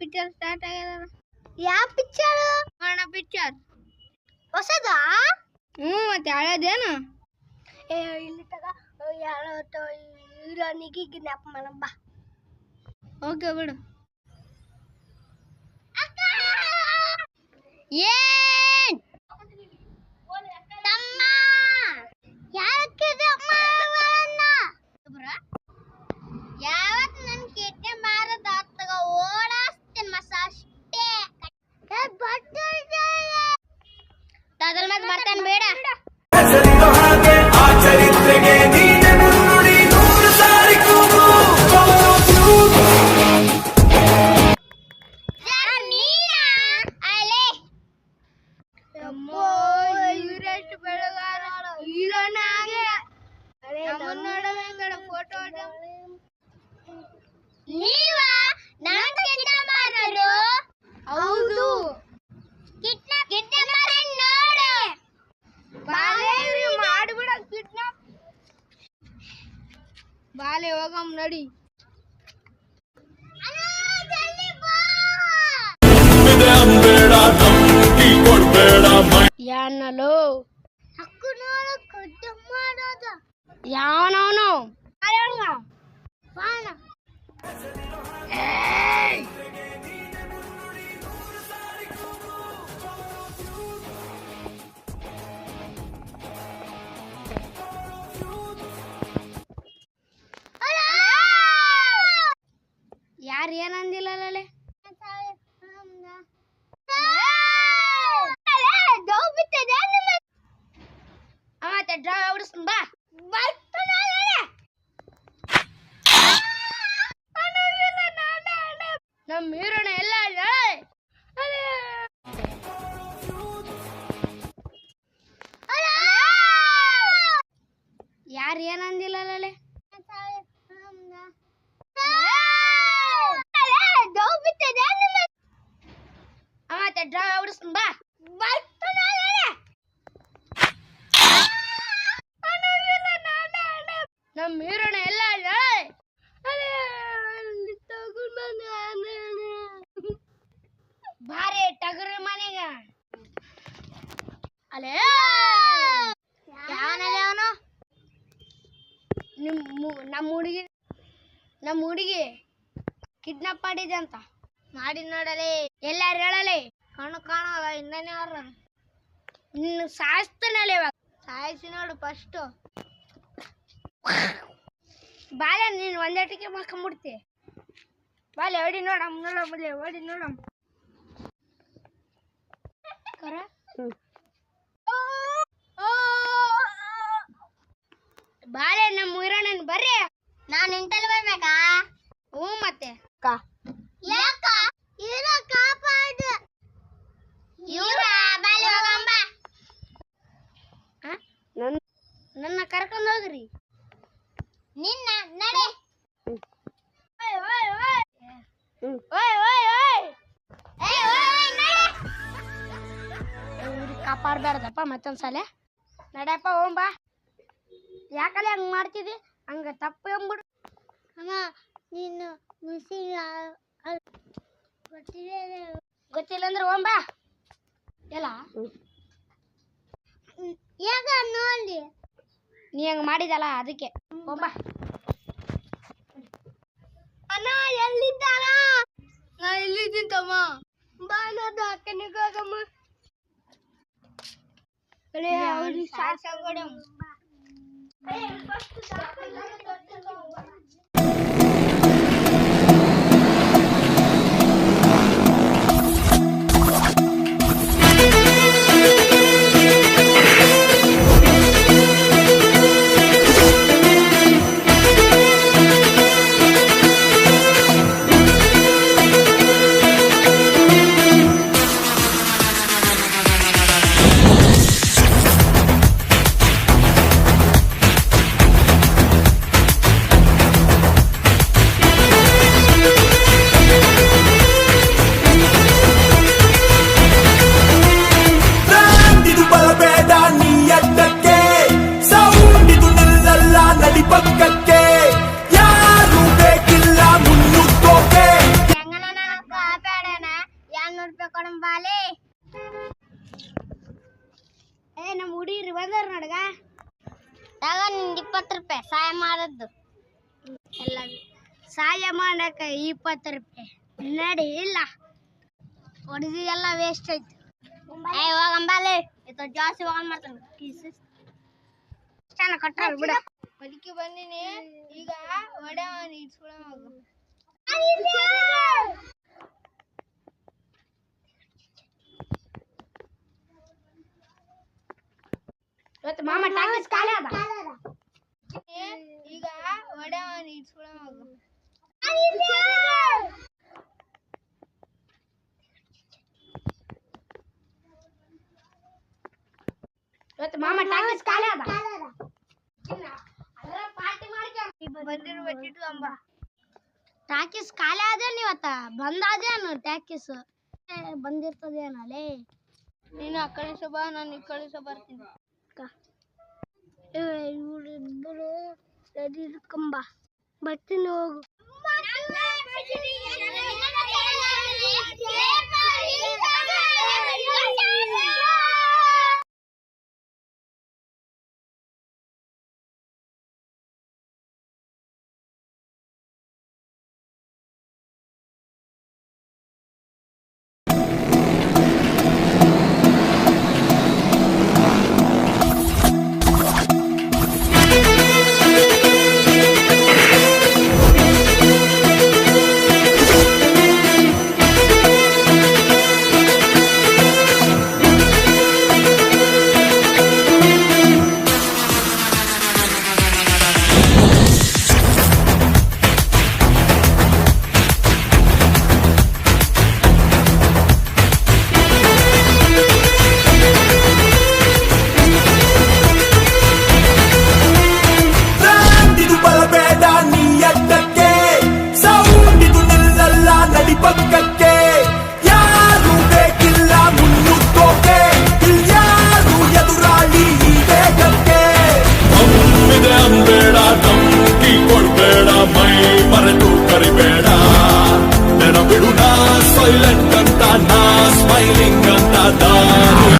Picture start ಆಗ್ಯದ. ಯಾವ picture? ಅಣ್ಣ ಪಿಕ್ಚರ್ ಹೊಸದಾ? ಮತ್ತೆ ಹಳೇದೇನು? ಇಲ್ಲಿ ತಗ ಯಾವತ್ತೋ ಹೀರೋನಿಗೆ ಕಿಡ್ನಾಪ್ ಮಾಡಮ್ಮ ಬಾ. ಓಕೆ ಬಿಡು. ಏನ್ ತಮ್ಮ ಯಾಕೆ ಯಾವತ್ತು ನನ್ನ ಕೆಟ್ಟೆ ಮಾರದ ಆತಗ ಓಡಾಸ್ತೇನೆ ಮಸ ಅಷ್ಟೇ. ಅದರ ಮತ್ತೆ ಬರ್ತಾನೆ ಬೇಡ. ಹೌದು, ಮಾಡ್ಬಿಡ ಕಿಡ್ನಾಪ್. ಬಾಲೆ ಹೋಗಮ್ ನಡಿ. ಯಾನಲೋ ಯಾವನವನು ಯಾರು ಏನಂದಿಲ್ಲ ಡ್ರಾ ಹೊಡಿಸ್ತೀನಿ ಬಾ. ನಮ್ಮ ಹೀರೋಣ ಎಲ್ಲ ಯಾರು ಏನಂದಿಲ್ಲ ಡ್ರಾ ಹೊಡಿಸ್ತೀನಿ ಬಾ. ನಮ್ಮ ಹೀರೋಣ ಎಲ್ಲ ಭಾರಿ ಟಗರು ಮನೆಗ ಅಲೇ ಅವನು ನಮ್ಮ ಹುಡುಗಿ ಕಿಡ್ನಾಪ್ ಮಾಡಿದೆ ಅಂತ ಮಾಡಿ ನೋಡಲೇ. ಎಲ್ಲಾರು ಹೇಳಲೇ? ಕಣ್ಣು ಕಾಣಲ್ಲ ಇನ್ನೇನು ಯಾರ ನಿನ್ನ ಸಾಯಿಸ್ತಾನಲ್ಲ. ಇವಾಗ ಸಾಯಿಸಿ ನೋಡು ಫಸ್ಟು. ಬಾಲೆ ನೀನು ಒಂದೇಟಿಗೆ ಮಾಡ್ಕೊಂಬಿಡ್ತಿ. ಬಾಲೆ ಹೊಡಿ ನೋಡಮ್ ಹೊಡಿ ನೋಡಮ್. ಬಾಲೆ ನಮ್ಮ ಹೀರೋಣನ್ ಬರ್ರಿ. ನಾನು ಇಂಟಲ್ ಬರ್ಬೇಕಾ? ಹ್ಞೂ ಮತ್ತೆ ಕಾಪಾಡು ನನ್ನ ಕರ್ಕೊಂಡು ಹೋಗ್ರಿ. ನಿನ್ನ ನಡೆ. ಕಾಪಾಡಬೇಡ್ದಪ್ಪ ಮತ್ತೊಂದ್ಸಲ. ನಡ್ಯಪ್ಪ ಹೋಗ್ಬಾ. ಯಾಕಲ್ಲ ಹಂಗೆ ಮಾಡ್ತಿದ್ದಿ? ಹಂಗೆ ತಪ್ಪು ಎಂಬಿಡು. ಅಮ್ಮ ನೀನು ಗೊತ್ತಿಲ್ಲ ಅಂದ್ರೆ ಹೋಗ್ಬಾ. ಎಲ್ಲ ಯಾಕ ನೋಡಿ ನೀ ಹಂಗೆ ಮಾಡಿದಲ್ಲ ಅದಕ್ಕೆ ಹೋಗ್ಬಾ. ಅಣ್ಣ ಎಲ್ಲಿದ್ದಾನ? ನಾ ಇಲ್ಲಿದ್ದೀನಿ ತಮ್ಮ. ಬಾ ನೋಡು ಅಕ್ಕನಿಗೆ ಹೋಗಮ್ಮ. ಸಾಕಾಗೋಡಮ್. ಎಲ್ಲ ಸಹಾಯ ಮಾಡಕ 20 ರೂಪಾಯಿ ನಡಿ ಇಲ್ಲ ಹೊಡೆದಿ ಎಲ್ಲ ವೇಸ್ಟ್ ಆಯ್ತು ಹೋಗಂಬಾಲೆ ಜಾಸ್ತಿ ಹೋಗಂಡ್ ಮಾಡ್ತಾನೆ ಕಟ್ಟಾರ ಬಿಡ ಬದುಕಿ ಬಂದಿನಿ ಈಗ ಹೊಡೆ ಇವತ್ತು ಮಾಮ ಟಾಕೀಸ್ ಖಾಲಿ ಅದ ಈಗ ಹೊಡೆ ಇವತ್ತು ಮಾಮ ಟಾಕೀಸ್ ಖಾಲಿ ಅದ ಪಾರ್ಟಿ ಬಂದಿರೋ ಅಂಬ ಟಾಕೀಸ್ ಖಾಲಿ ಅದೇನು ಇವತ್ತ ಬಂದಾದೇನು ಟಾಕೀಸ್ ಬಂದಿರ್ತದೇನಲ್ಲೇ ನೀನು ಆ ಕಡೆ ಸಬಾ ನಾನು ಈ ಕಡೆ ಸಹ ಬರ್ತೀನಿ ಇವರಿಬ್ಬರು ರೆಡಿ ಇಟ್ಕೊಂಬ ಬರ್ತೀನಿ ಹೋಗು ಮೈ ಮರೆತು ಕರಿಬೇಡ ನೆನಪಿಡುನ ಸೈಲೆಂಟ್